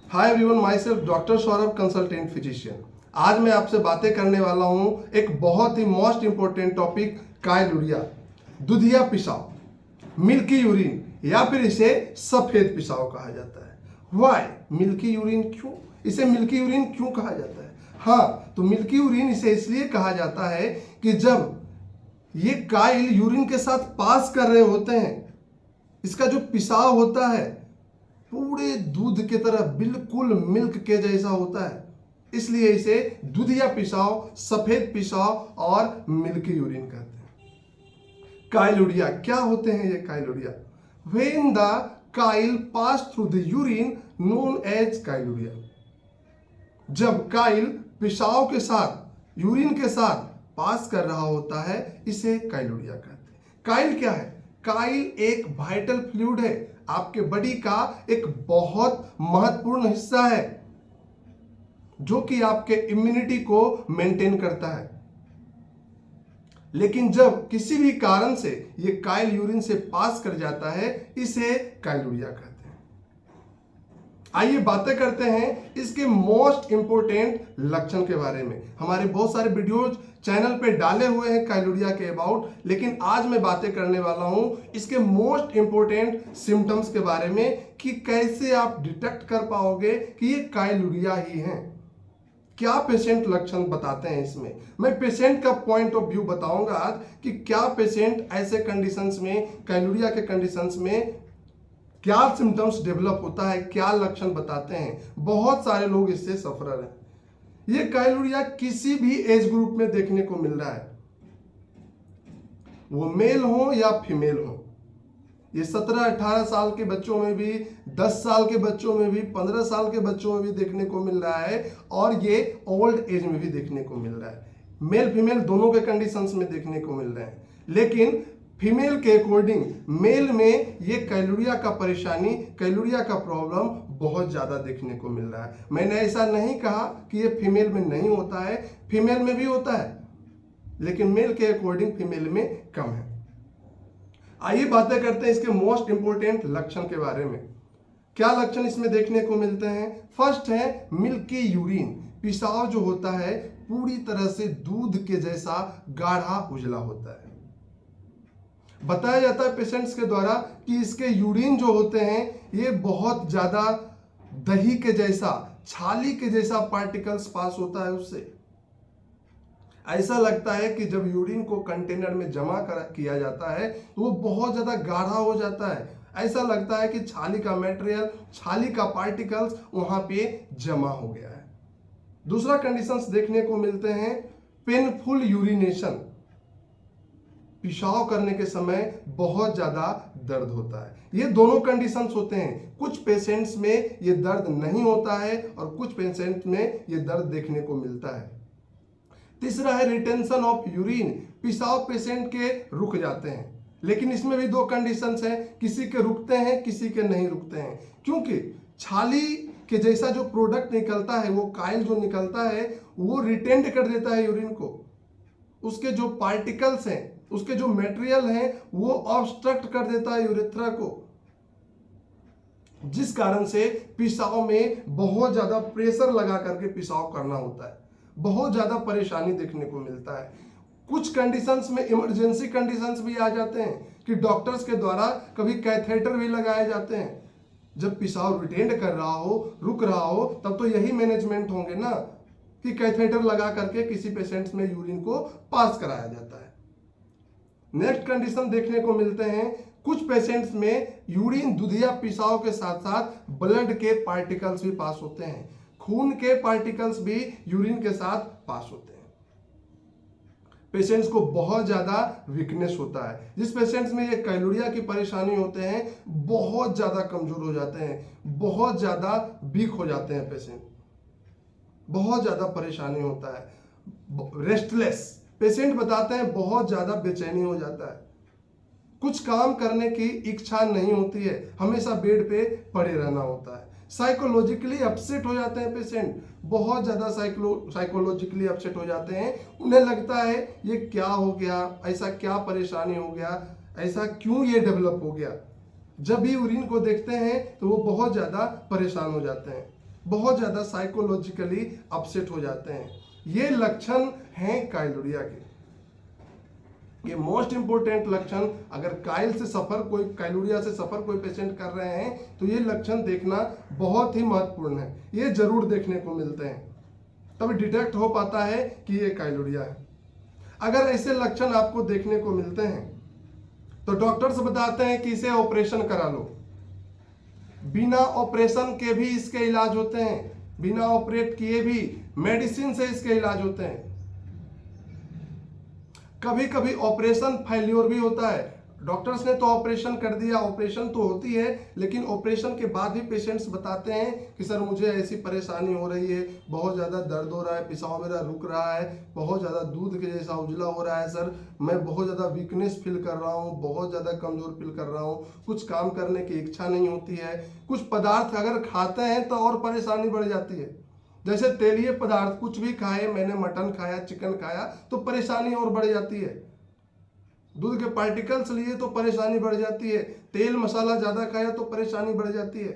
Hi everyone, my self doctor Saurabh, consultant physician. आज मैं आपसे बातें करने वाला हूं एक बहुत ही मोस्ट इंपॉर्टेंट टॉपिक, काइलूरिया, दूधिया पेशाब, मिल्की यूरिन या फिर इसे सफेद पेशाब कहा जाता है। वाई मिल्की यूरिन, क्यों इसे मिल्की यूरिन क्यों कहा जाता है? हाँ, तो मिल्की यूरिन इसे इसलिए कहा जाता है कि जब ये काइल यूरिन के साथ पास कर रहे होते हैं, इसका जो पेशाब होता है पूरे दूध की तरह बिल्कुल मिल्क के जैसा होता है, इसलिए इसे दूधिया पेशाब, सफेद पेशाब और मिल्की यूरिन कहते हैं। काइलूरिया क्या होते हैं ये chyluria? When the chyle pass through the urine known as chyluria. जब काइल पेशाब के साथ, यूरिन के साथ पास कर रहा होता है, इसे काइलूरिया कहते हैं। काइल क्या है? काइल एक वाइटल फ्लूइड है, आपके बॉडी का एक बहुत महत्वपूर्ण हिस्सा है जो कि आपके इम्यूनिटी को मेंटेन करता है। लेकिन जब किसी भी कारण से ये काइल यूरिन से पास कर जाता है, इसे काइलूरिया कहते हैं। आइए बातें करते हैं इसके मोस्ट इंपोर्टेंट लक्षण के बारे में। हमारे बहुत सारे वीडियोज चैनल पे डाले हुए हैं काइलूरिया के अबाउट, लेकिन आज मैं बातें करने वाला हूं इसके मोस्ट इंपोर्टेंट सिम्टम्स के बारे में कि कैसे आप डिटेक्ट कर पाओगे कि ये काइलूरिया ही है। क्या पेशेंट लक्षण बताते हैं इसमें, मैं पेशेंट का पॉइंट ऑफ व्यू बताऊंगा आज कि क्या पेशेंट ऐसे कंडीशंस में, काइलूरिया के कंडीशंस में क्या सिम्टम्स डेवलप होता है, क्या लक्षण बताते हैं। बहुत सारे लोग इससे सफरर हैं। ये काइलूरिया किसी भी एज ग्रुप में देखने को मिल रहा है, वो मेल हो या फीमेल हो। ये 17-18 साल के बच्चों में भी, 10 साल के बच्चों में भी, 15 साल के बच्चों में भी देखने को मिल रहा है, और ये ओल्ड एज में भी देखने को मिल रहा है। मेल फीमेल दोनों के कंडीशंस में देखने को मिल रहे हैं, लेकिन फीमेल के अकॉर्डिंग मेल में ये काइलूरिया का परेशानी, काइलूरिया का प्रॉब्लम बहुत ज़्यादा देखने को मिल रहा है। मैंने ऐसा नहीं कहा कि ये फीमेल में नहीं होता है, फीमेल में भी होता है, लेकिन मेल के अकॉर्डिंग फीमेल में कम है। आइए बातें करते हैं इसके मोस्ट इंपोर्टेंट लक्षण के बारे में। क्या लक्षण इसमें देखने को मिलते हैं? फर्स्ट है मिल्की यूरिन। पेशाब जो होता है पूरी तरह से दूध के जैसा गाढ़ा उजला होता है। बताया जाता है पेशेंट्स के द्वारा कि इसके यूरिन जो होते हैं ये बहुत ज्यादा दही के जैसा, छाली के जैसा पार्टिकल्स पास होता है उससे। ऐसा लगता है कि जब यूरिन को कंटेनर में जमा किया जाता है तो वो बहुत ज्यादा गाढ़ा हो जाता है। ऐसा लगता है कि छाली का मटेरियल, छाली का पार्टिकल्स वहां पे जमा हो गया है। दूसरा कंडीशंस देखने को मिलते हैं पेनफुल यूरिनेशन। पेशाब करने के समय बहुत ज्यादा दर्द होता है। ये दोनों कंडीशंस होते हैं। कुछ पेशेंट्स में ये दर्द नहीं होता है और कुछ पेशेंट्स में ये दर्द देखने को मिलता है। तीसरा है रिटेंशन ऑफ यूरिन। पेशाब पेशेंट के रुक जाते हैं, लेकिन इसमें भी दो कंडीशंस हैं, किसी के रुकते हैं, किसी के नहीं रुकते हैं। क्योंकि छाली के जैसा जो प्रोडक्ट निकलता है, वो काइल जो निकलता है, वो रिटेंड कर देता है यूरिन को। उसके जो पार्टिकल्स हैं, उसके जो मटेरियल हैं, वो ऑब्स्ट्रक्ट कर देता है यूरेथ्रा को, जिस कारण से पेशाब में बहुत ज्यादा प्रेशर लगा करके पेशाब करना होता है। बहुत ज्यादा परेशानी देखने को मिलता है। कुछ कंडीशंस में इमरजेंसी कंडीशंस भी आ जाते हैं कि डॉक्टर्स के द्वारा कभी कैथेटर भी लगाए जाते हैं। जब पेशाब रिटेंड कर रहा हो, रुक रहा हो, तब तो यही मैनेजमेंट होंगे ना कि कैथेटर लगा करके किसी पेशेंट्स में यूरिन को पास कराया जाता है। नेक्स्ट कंडीशन देखने को मिलते हैं, कुछ पेशेंट्स में यूरिन दूधिया पेशाब के साथ साथ ब्लड के पार्टिकल्स भी पास होते हैं। खून के पार्टिकल्स भी यूरिन के साथ पास होते हैं। पेशेंट्स को बहुत ज्यादा वीकनेस होता है। जिस पेशेंट्स में ये काइलूरिया की परेशानी होते हैं, बहुत ज्यादा कमजोर हो जाते हैं, बहुत ज्यादा वीक हो जाते हैं पेशेंट, बहुत ज्यादा परेशानी होता है। रेस्टलेस पेशेंट बताते हैं, बहुत ज्यादा बेचैनी हो जाता है, कुछ काम करने की इच्छा नहीं होती है, हमेशा बेड पे पड़े रहना होता है। साइकोलॉजिकली अपसेट हो जाते हैं पेशेंट, बहुत ज्यादा साइकोलॉजिकली अपसेट हो जाते हैं। उन्हें लगता है ये क्या हो गया, ऐसा क्या परेशानी हो गया, ऐसा क्यों ये डेवलप हो गया। जब भी यूरिन को देखते हैं तो वो बहुत ज्यादा परेशान हो जाते हैं। बहुत ज़्यादा साइकोलॉजिकली अपसेट हो जाते हैं। ये लक्षण हैं काइलोरिया के। ये मोस्ट इंपोर्टेंट लक्षण, अगर काइलोरिया से सफर कोई पेशेंट कर रहे हैं तो ये लक्षण देखना बहुत ही महत्वपूर्ण है। ये जरूर देखने को मिलते हैं, तब डिटेक्ट हो पाता है कि ये काइलोरिया है। अगर ऐसे लक्षण आपको देखने को मिलते हैं तो डॉक्टर्स बताते हैं कि इसे ऑपरेशन करा लो। बिना ऑपरेशन के भी इसके इलाज होते हैं, बिना ऑपरेट किए भी मेडिसिन से इसके इलाज होते हैं। कभी कभी ऑपरेशन फेल्योर भी होता है। डॉक्टर्स ने तो ऑपरेशन कर दिया, ऑपरेशन तो होती है, लेकिन ऑपरेशन के बाद भी पेशेंट्स बताते हैं कि सर मुझे ऐसी परेशानी हो रही है, बहुत ज़्यादा दर्द हो रहा है, पेशाब मेरा रुक रहा है, बहुत ज़्यादा दूध के जैसा उजला हो रहा है सर, मैं बहुत ज़्यादा वीकनेस फील कर रहा हूँ, बहुत ज़्यादा कमज़ोर फील कर रहा हूँ, कुछ काम करने की इच्छा नहीं होती है, कुछ पदार्थ अगर खाते हैं तो और परेशानी बढ़ जाती है। जैसे तेलीय पदार्थ कुछ भी खाए, मैंने मटन खाया, चिकन खाया तो परेशानी और बढ़ जाती है। दूध के पार्टिकल्स लिए तो परेशानी बढ़ जाती है, तेल मसाला ज्यादा खाया तो परेशानी बढ़ जाती है।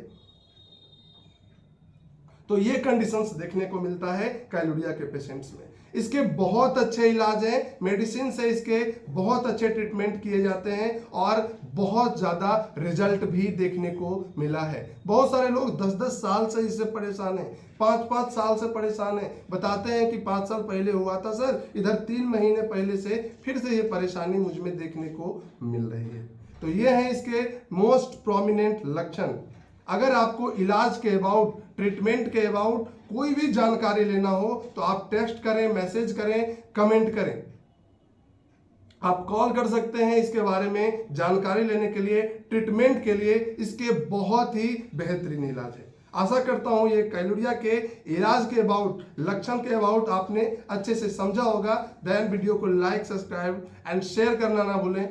तो ये कंडीशंस देखने को मिलता है काइलोरिया के पेशेंट्स में। इसके बहुत अच्छे इलाज हैं, मेडिसिन से इसके बहुत अच्छे ट्रीटमेंट किए जाते हैं और बहुत ज़्यादा रिजल्ट भी देखने को मिला है। बहुत सारे लोग 10-10 साल से इससे परेशान हैं, 5-5 साल से परेशान हैं, बताते हैं कि 5 साल पहले हुआ था सर, इधर 3 महीने पहले से फिर से ये परेशानी मुझ में देखने को मिल रही है। तो ये है इसके मोस्ट प्रोमिनेंट लक्षण। अगर आपको इलाज के अबाउट, ट्रीटमेंट के अबाउट कोई भी जानकारी लेना हो तो आप टेक्स्ट करें, मैसेज करें, कमेंट करें। आप कॉल कर सकते हैं इसके बारे में जानकारी लेने के लिए, ट्रीटमेंट के लिए। इसके बहुत ही बेहतरीन इलाज है। आशा करता हूं ये काइलोरिया के इलाज के अबाउट, लक्षण के अबाउट आपने अच्छे से समझा होगा। देन वीडियो को लाइक, सब्सक्राइब एंड शेयर करना ना भूलें।